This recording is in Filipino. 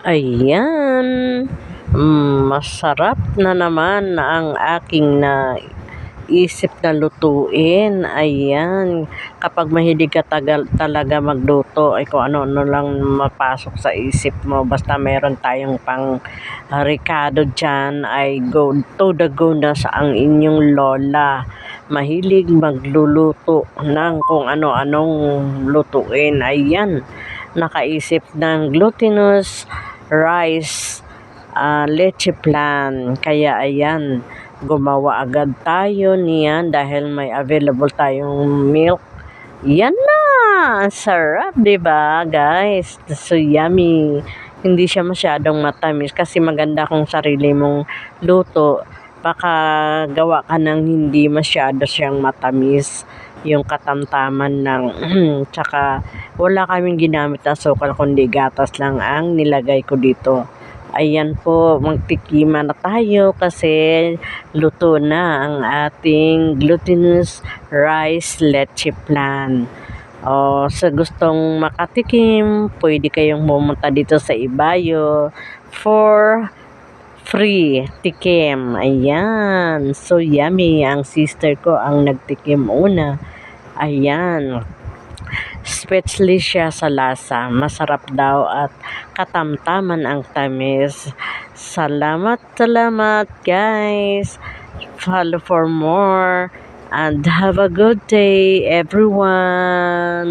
Ayan, masarap na naman ang aking naisip na lutuin. Ayan, kapag mahilig ka talaga magluto, ay kung ano-ano lang mapasok sa isip mo. Basta meron tayong pang Ricardo dyan, ay go to the go na sa ang inyong lola. Mahilig magluluto ng kung ano-anong lutuin. Ayan, nakaisip ng glutinous rice leche plan. Kaya ayan, gumawa agad tayo niyan dahil may available tayong milk. Yan na! Ang sarap, diba guys? So yummy. Hindi siya masyadong matamis kasi maganda kung sarili mong luto. Baka gawa ka ng hindi masyado siyang matamis, yung katamtaman ng tsaka wala kaming ginamit na sukal kundi gatas lang ang nilagay ko dito. Ayan po, magtikima na tayo kasi luto na ang ating glutinous rice leche plan. O sa gustong makatikim, pwede kayong pumunta dito sa Ibayo for free tikim. Ayan, so yummy. Ang sister ko ang nagtikim una. Ayan, speechless siya sa lasa. Masarap daw at katamtaman ang tamis. Salamat guys. Follow for more and have a good day everyone.